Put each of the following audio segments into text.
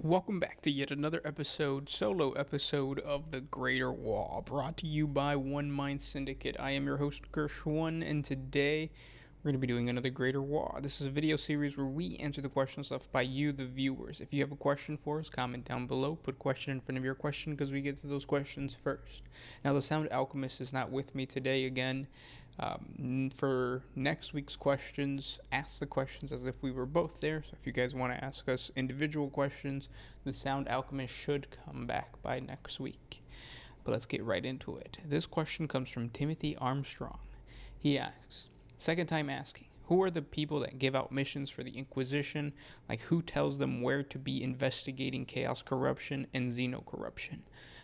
Welcome back to yet another solo episode of The Greater WAAAGH, brought to you by One Mind Syndicate. I am your host, Gershwin, and today we're going to be doing another Greater WAAAGH. This is a video series where we answer the questions left by you, the viewers. If you have a question for us, comment down below. Put question in front of your question because we get to those questions first. Now, the Sound Alchemist is not with me today again. For next week's questions, ask the questions as if we were both there. So if you guys want to ask us individual questions, the Sound Alchemist should come back by next week. But let's get right into it. This question comes from Timothy Armstrong. He asks, second time asking, who are the people that give out missions for the Inquisition? Like, who tells them where to be investigating chaos corruption and xenocorruption?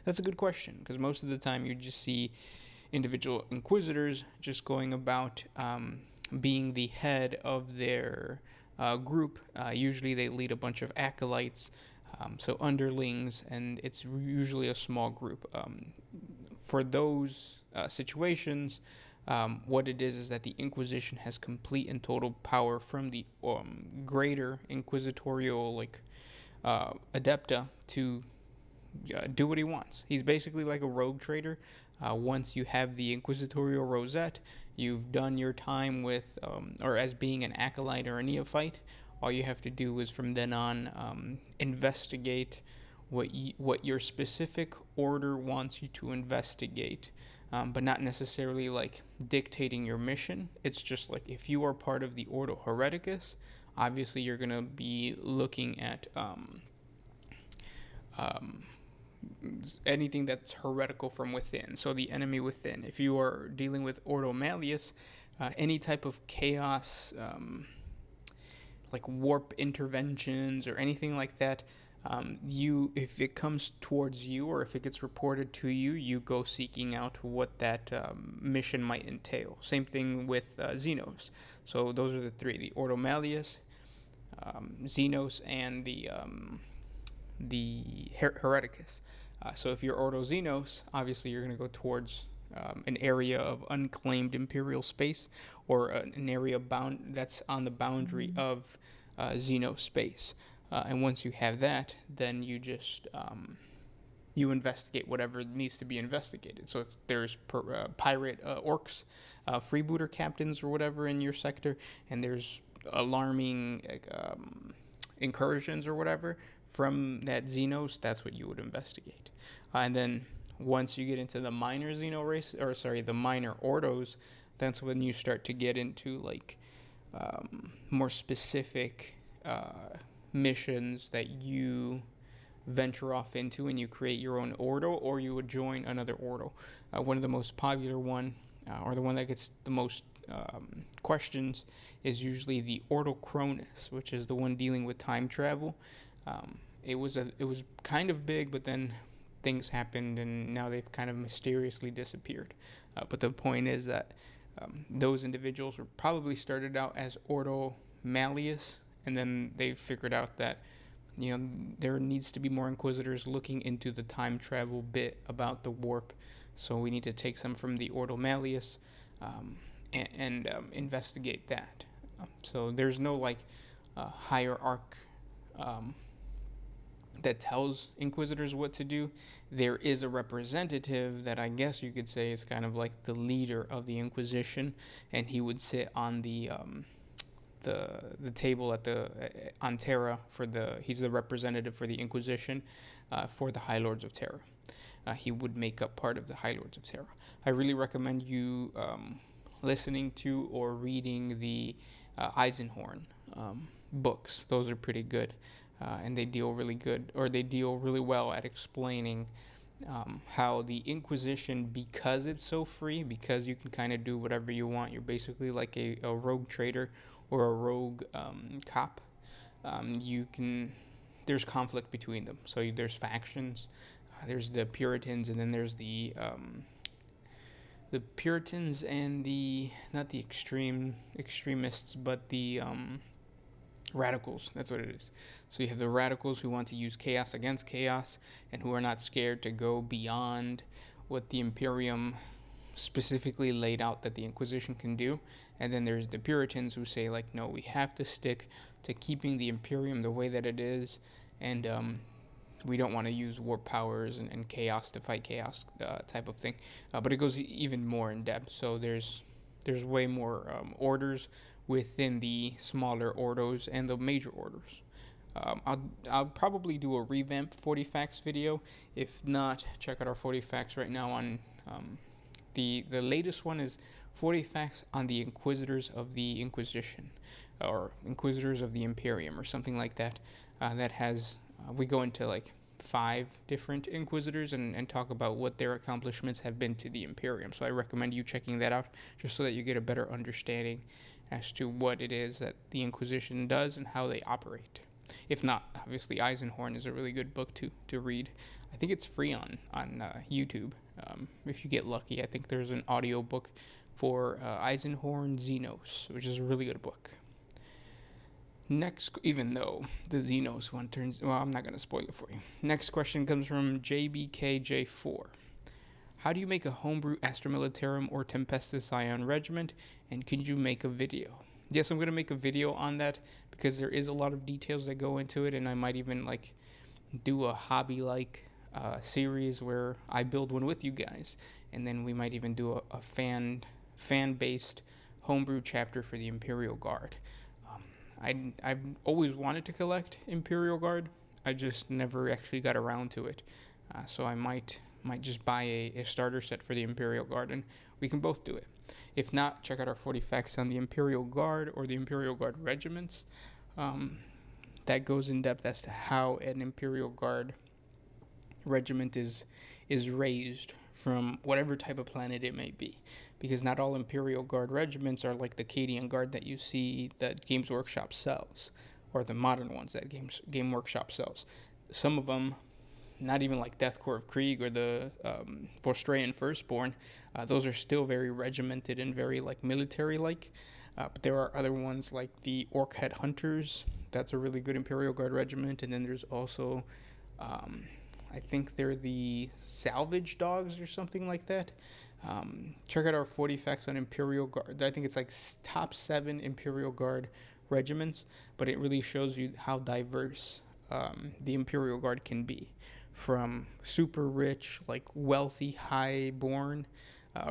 That's a good question, because most of the time you just see individual inquisitors just going about being the head of their group. Usually they lead a bunch of acolytes, so underlings, and it's usually a small group. For those situations, what it is that the Inquisition has complete and total power from the greater inquisitorial adepta to do what he wants. He's basically like a rogue trader. Once you have the inquisitorial rosette, you've done your time with, or as being an acolyte or a neophyte. All you have to do is from then on investigate what your specific order wants you to investigate, but not necessarily like dictating your mission. It's just like if you are part of the Ordo Hereticus, obviously you're gonna be looking at anything that's heretical from within, so the enemy within. If you are dealing with Ordo Malleus, any type of chaos, like warp interventions or anything like that, if it comes towards you or if it gets reported to you, you go seeking out what that mission might entail. Same thing with Xenos. So those are the three: the Ordo Malleus, Xenos, and the Hereticus. So if you're Ordo Xenos, obviously you're going to go towards an area of unclaimed imperial space, or an area that's on the boundary of Xenos space. And once you have that, then you just you investigate whatever needs to be investigated. So if there's pirate orcs, freebooter captains or whatever in your sector, and there's alarming incursions or whatever from that Xenos, that's what you would investigate. And then once you get into the minor the minor Ordos, that's when you start to get into like more specific missions that you venture off into, and you create your own Ordo, or you would join another Ordo. One of the most popular or the one that gets the most questions, is usually the Ordo Cronus, which is the one dealing with time travel. It was kind of big, but then things happened, and now they've kind of mysteriously disappeared. But the point is that those individuals were probably started out as Ordo Malleus, and then they figured out that there needs to be more inquisitors looking into the time travel bit about the warp. So we need to take some from the Ordo Malleus and investigate that. So there's no like hierarchy that tells inquisitors what to do. There is a representative that I guess you could say is kind of like the leader of the Inquisition, and he would sit on the table on Terra he's the representative for the Inquisition for the High Lords of Terra. He would make up part of the High Lords of Terra. I really recommend you listening to or reading the Eisenhorn books. Those are pretty good. And they deal really well at explaining how the Inquisition, because it's so free, because you can kind of do whatever you want, you're basically like a rogue trader or a rogue cop. There's conflict between them. So there's factions. There's the Puritans, and then there's the Puritans and not the extremists, but the radicals. That's what it is. So you have the radicals who want to use chaos against chaos, and who are not scared to go beyond what the Imperium specifically laid out that the Inquisition can do. And then there's the Puritans who say, like, no, we have to stick to keeping the Imperium the way that it is, and we don't want to use warp powers and chaos to fight chaos type of thing. But it goes even more in depth. So there's way more orders within the smaller orders and the major orders. I'll probably do a revamp 40 facts video. If not, check out our 40 facts right now on the latest one is 40 facts on the Inquisitors of the Inquisition, or Inquisitors of the Imperium, or something like that. That has we go into like 5 different Inquisitors and talk about what their accomplishments have been to the Imperium. So I recommend you checking that out, just so that you get a better understanding as to what it is that the Inquisition does and how they operate. If not, obviously Eisenhorn is a really good book to read. I think it's free on YouTube. If you get lucky, I think there's an audio book for Eisenhorn Xenos, which is a really good book. Next, even though the Xenos one turns, well, I'm not going to spoil it for you. Next question comes from JBKJ4. How do you make a homebrew Astra Militarum or Tempestus Ion regiment, and can you make a video? Yes, I'm going to make a video on that, because there is a lot of details that go into it, and I might even like do a hobby-like series where I build one with you guys, and then we might even do a fan-based homebrew chapter for the Imperial Guard. I've always wanted to collect Imperial Guard. I just never actually got around to it. So I might just buy a starter set for the Imperial Guard, and we can both do it. If not, check out our 40 facts on the Imperial Guard or the Imperial Guard regiments. That goes in depth as to how an Imperial Guard regiment is raised from whatever type of planet it may be, because not all Imperial Guard regiments are like the Cadian Guard that you see that Games Workshop sells, or the modern ones that Game Workshop sells. Some of them, not even like Death Corps of Krieg or the Vorstrayan Firstborn, those are still very regimented and very like military-like. But there are other ones like the Orc Head Hunters. That's a really good Imperial Guard regiment. And then there's also, I think they're the Salvage Dogs or something like that. Check out our 40 facts on Imperial Guard. I think it's like top 7 Imperial Guard regiments, but it really shows you how diverse the Imperial Guard can be. From super rich, like wealthy, high-born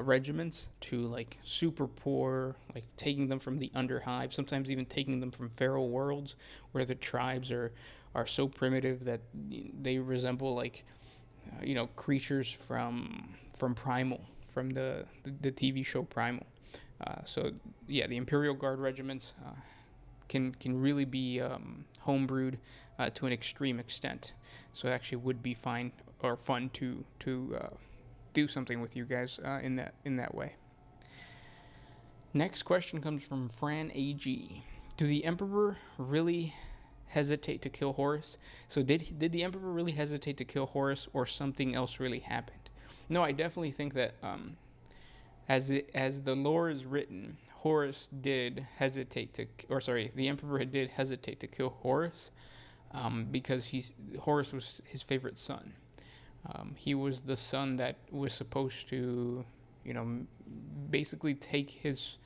regiments to like super poor, like taking them from the Underhive, sometimes even taking them from feral worlds where the tribes are so primitive that they resemble like creatures from Primal, from the TV show Primal. So yeah, the Imperial Guard regiments can really be homebrewed to an extreme extent. So it actually would be fun to do something with you guys in that way. Next question comes from Fran AG. Do the Emperor really hesitate to kill Horus? So did the Emperor really hesitate to kill Horus, or something else really happened? No, I definitely think that as the lore is written, Horus did hesitate to, the Emperor did hesitate to kill Horus, because Horus was his favorite son. He was the son that was supposed to, basically take his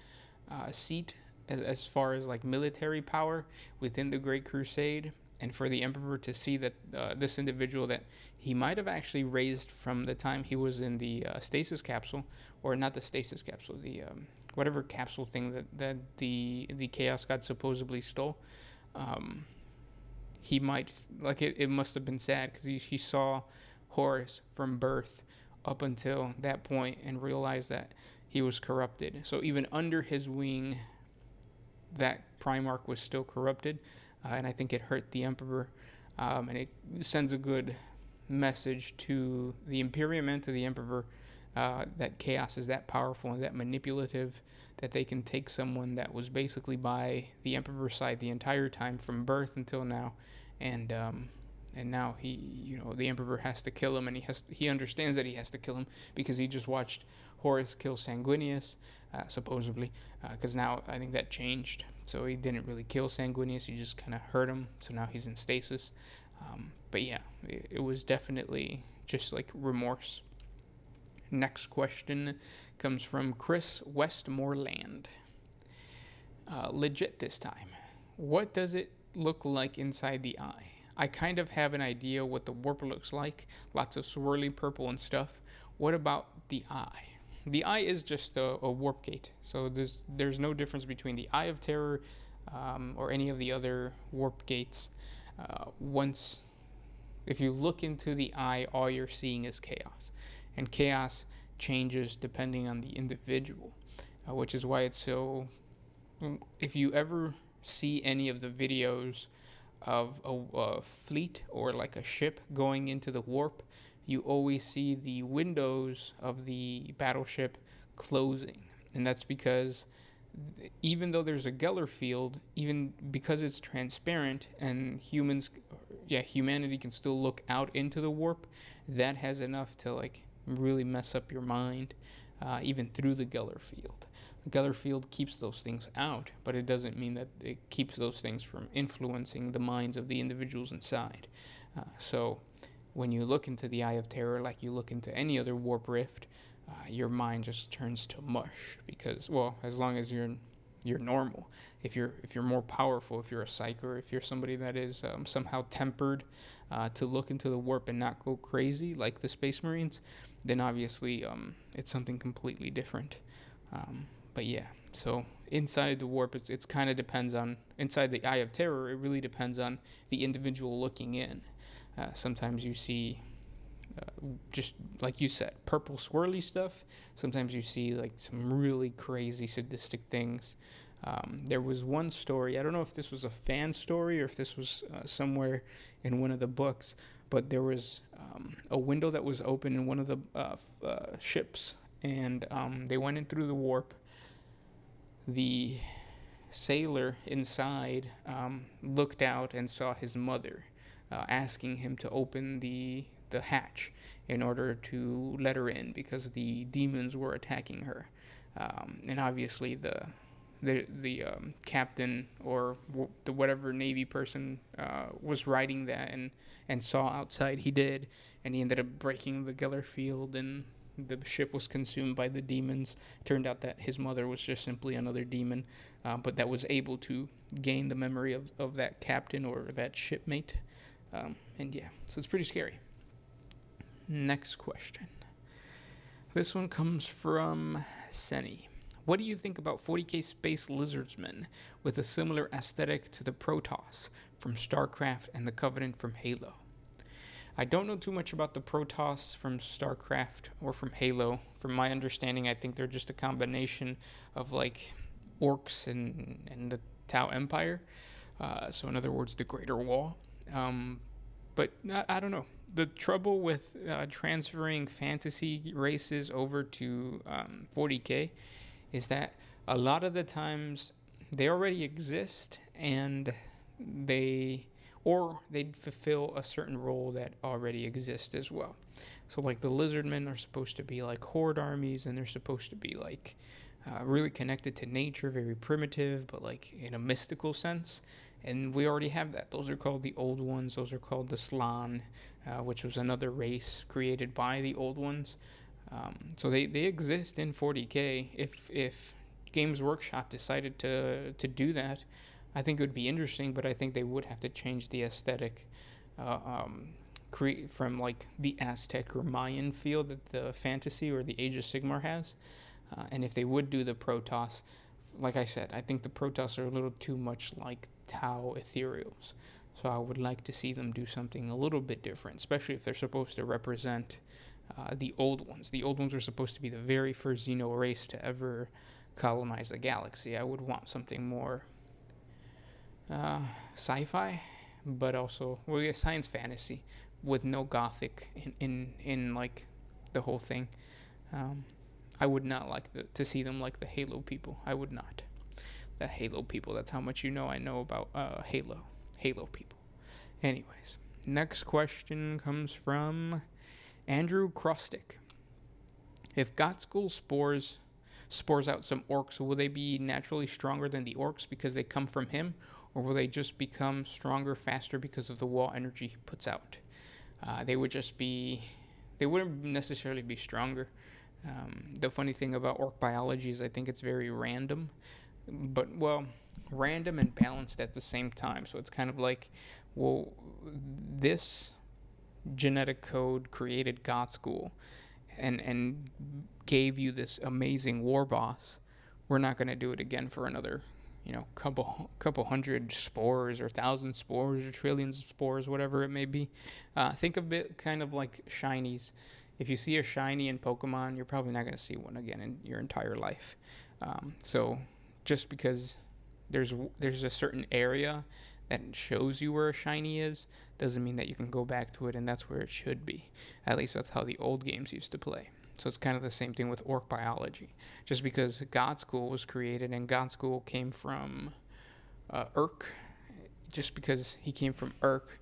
seat as far as like military power within the Great Crusade, and for the Emperor to see that this individual that he might have actually raised from the time he was in the stasis capsule, or not the stasis capsule, the whatever capsule thing that the Chaos God supposedly stole. He might, like, it must have been sad, because he saw Horus from birth up until that point and realized that he was corrupted. So even under his wing, that Primarch was still corrupted, and I think it hurt the Emperor, and it sends a good message to the Imperium and to the Emperor that chaos is that powerful and that manipulative, that they can take someone that was basically by the Emperor's side the entire time from birth until now, and now the Emperor has to kill him, and he understands that he has to kill him because he just watched Horus kill Sanguinius, supposedly, because now I think that changed. So he didn't really kill Sanguinius, he just kind of hurt him, so now he's in stasis. But yeah, it was definitely just like remorse. Next question comes from Chris Westmoreland. Legit this time. What does it look like inside the eye? I kind of have an idea what the warp looks like. Lots of swirly purple and stuff. What about the eye? The eye is just a warp gate. So there's no difference between the Eye of Terror or any of the other warp gates. Once, if you look into the eye, all you're seeing is chaos. And chaos changes depending on the individual, which is why it's so... If you ever see any of the videos of a fleet or like a ship going into the warp, you always see the windows of the battleship closing. And that's because even though there's a Geller field, even because it's transparent and humanity can still look out into the warp, that has enough to like really mess up your mind, even through the Geller field. The Geller field keeps those things out, but it doesn't mean that it keeps those things from influencing the minds of the individuals inside. So when you look into the Eye of Terror, like you look into any other warp rift, your mind just turns to mush, because, well, as long as you're normal. If you're more powerful, if you're a psych, or if you're somebody that is somehow tempered to look into the warp and not go crazy like the Space Marines, then obviously it's something completely different. But yeah, so inside the warp, it's kind of depends on, inside the Eye of Terror, it really depends on the individual looking in. Sometimes you see, just like you said, purple swirly stuff. Sometimes you see like some really crazy sadistic things. There was one story, I don't know if this was a fan story or if this was somewhere in one of the books, but there was a window that was open in one of the ships, and they went in through the warp. The sailor inside looked out and saw his mother asking him to open the hatch in order to let her in, because the demons were attacking her. And obviously the captain or the whatever Navy person was riding that and saw outside, he did, and he ended up breaking the Geller field, and the ship was consumed by the demons. Turned out that his mother was just simply another demon, but that was able to gain the memory of that captain or that shipmate. And yeah, so it's pretty scary. Next question. This one comes from Senny. What do you think about 40K Space Lizardsmen with a similar aesthetic to the Protoss from StarCraft and the Covenant from Halo? I don't know too much about the Protoss from StarCraft or from Halo. From my understanding, I think they're just a combination of like orcs and the Tau Empire. So in other words, the Greater Wall. But I don't know. The trouble with transferring fantasy races over to 40K is that a lot of the times they already exist, and they'd fulfill a certain role that already exists as well. So like the Lizardmen are supposed to be like horde armies, and they're supposed to be like really connected to nature, very primitive, but like in a mystical sense. And we already have that. Those are called the Old Ones. Those are called the Slann, which was another race created by the Old Ones. So they exist in 40K. If Games Workshop decided to do that, I think it would be interesting, but I think they would have to change the aesthetic from like the Aztec or Mayan feel that the fantasy or the Age of Sigmar has. And if they would do the Protoss, like I said, I think the Protoss are a little too much like Tau Ethereals. So I would like to see them do something a little bit different, especially if they're supposed to represent the Old Ones. The Old Ones are supposed to be the very first Xeno race to ever colonize the galaxy. I would want something more sci-fi, but also, well, yeah, science fantasy with no gothic in like the whole thing. I would not like to see them like the Halo people. I would not. The Halo people, that's how much I know about Halo people. Anyways, next question comes from Andrew Krostick. If Godskull spores out some orcs, will they be naturally stronger than the orcs because they come from him, or will they just become stronger faster because of the wall energy he puts out? They wouldn't necessarily be stronger. The funny thing about orc biology is I think it's very random, but, well, random and balanced at the same time. So it's kind of like well, this genetic code created God School and gave you this amazing war boss. We're not going to do it again for another, couple hundred spores or thousand spores or trillions of spores, whatever it may be. Think of it kind of like shinies. If you see a shiny in Pokemon, you're probably not going to see one again in your entire life. So just because there's a certain area that shows you where a shiny is doesn't mean that you can go back to it and that's where it should be. At least that's how the old games used to play. So it's kind of the same thing with orc biology. Just because God School was created and God School came from Urk, just because he came from Urk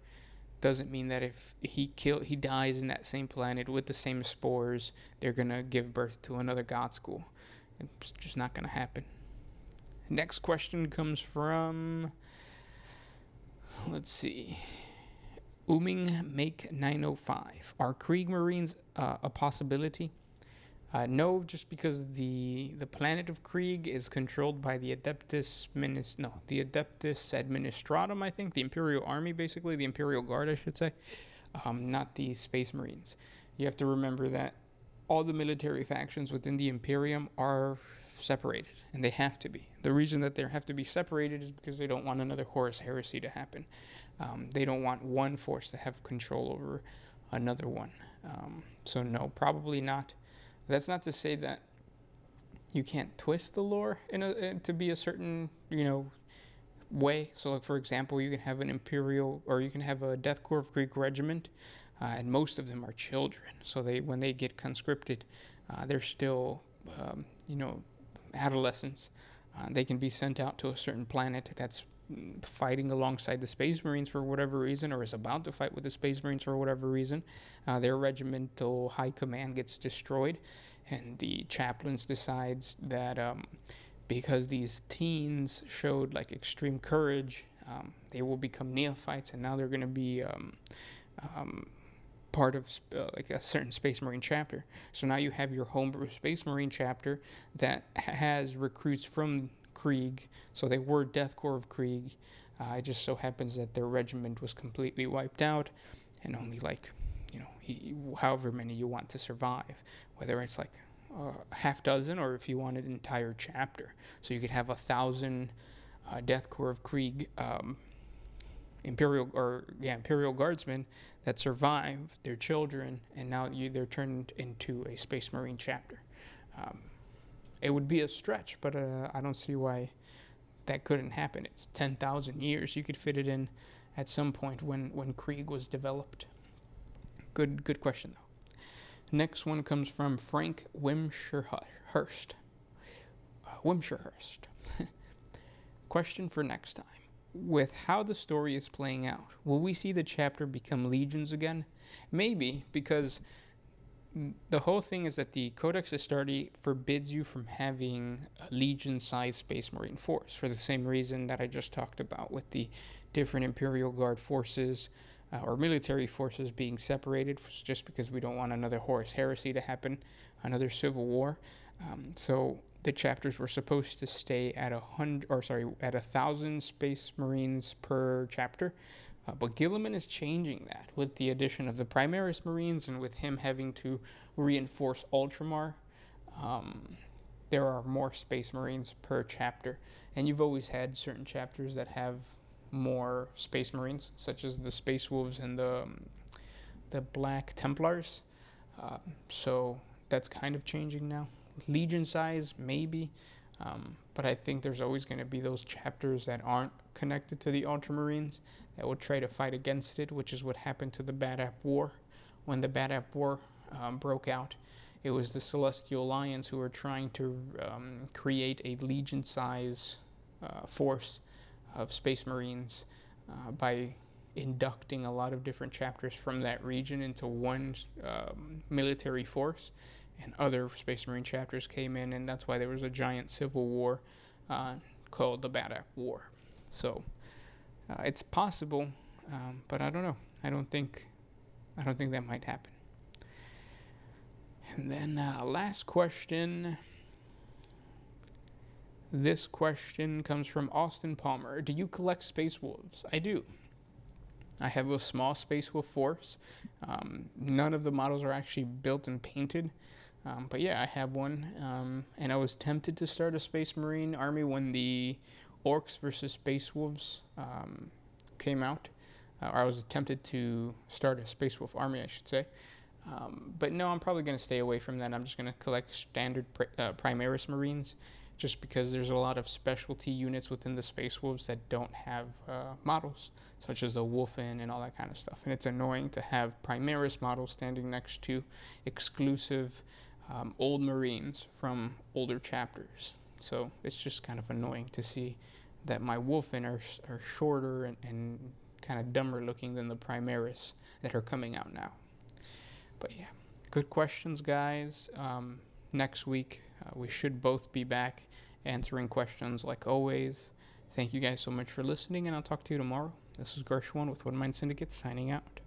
doesn't mean that if he dies in that same planet with the same spores, they're gonna give birth to another God School. It's just not gonna happen. Next question comes from, let's see, Ooming Make 905. Are Krieg Marines a possibility? No, just because the planet of Krieg is controlled by the Adeptus Administratum, I think, the Imperial Army, basically, the Imperial Guard, I should say, not the Space Marines. You have to remember that all the military factions within the Imperium are separated, and they have to be. The reason that they have to be separated is because they don't want another Horus Heresy to happen. They don't want one force to have control over another one. So no, probably not. That's not to say that you can't twist the lore to be a certain, way. So, like, for example, you can have an Imperial, or you can have a Death Corps of Greek regiment, and most of them are children. So when they get conscripted, they're still, adolescents. They can be sent out to a certain planet that's fighting alongside the Space Marines for whatever reason, or is about to fight with the Space Marines for whatever reason. Their regimental high command gets destroyed, and the chaplains decides that because these teens showed like extreme courage, they will become neophytes, and now they're going to be part of like a certain Space Marine chapter. So now you have your homebrew Space Marine chapter that has recruits from Krieg, so they were Death Corps of Krieg. It just so happens that their regiment was completely wiped out, and only however many you want to survive, whether it's like a half dozen or if you want an entire chapter. So you could have 1,000 Death Corps of Krieg Imperial Guardsmen that survive, their children, and now they're turned into a Space Marine chapter. It would be a stretch, but I don't see why that couldn't happen. It's 10,000 years. You could fit it in at some point when Krieg was developed. Good question, though. Next one comes from Frank Wimscherhurst. Question for next time. With how the story is playing out, will we see the chapter become legions again? Maybe, because the whole thing is that the Codex Astartes forbids you from having a legion-sized Space Marine force for the same reason that I just talked about with the different Imperial Guard forces or military forces being separated, just because we don't want another Horus Heresy to happen, another civil war. So the chapters were supposed to stay at 1,000 Space Marines per chapter. But Gilliman is changing that with the addition of the Primaris Marines and with him having to reinforce Ultramar. There are more Space Marines per chapter. And you've always had certain chapters that have more Space Marines, such as the Space Wolves and the Black Templars. So that's kind of changing now. Legion size, maybe. But I think there's always going to be those chapters that aren't connected to the Ultramarines that will try to fight against it, which is what happened to the Bad App War. When the Bad App War broke out, it was the Celestial Alliance who were trying to create a Legion-size force of Space Marines by inducting a lot of different chapters from that region into one military force. And other Space Marine chapters came in, and that's why there was a giant civil war called the Bad App War. So it's possible, but I don't know. I don't think that might happen. And then last question. This question comes from Austin Palmer. Do you collect Space Wolves? I do. I have a small Space Wolf force. None of the models are actually built and painted. But yeah, I have one. And I was tempted to start a Space Marine army when the Orcs versus Space Wolves came out. Or I was tempted to start a Space Wolf army, I should say. But no, I'm probably going to stay away from that. I'm just going to collect standard Primaris Marines, just because there's a lot of specialty units within the Space Wolves that don't have models, such as the Wolfen and all that kind of stuff. And it's annoying to have Primaris models standing next to exclusive old Marines from older chapters. So it's just kind of annoying to see that my Wolfen are shorter and kind of dumber looking than the Primaris that are coming out now. But yeah, good questions, guys. Next week, we should both be back answering questions like always. Thank you guys so much for listening, and I'll talk to you tomorrow. This is Gershwin with One Mind Syndicate signing out.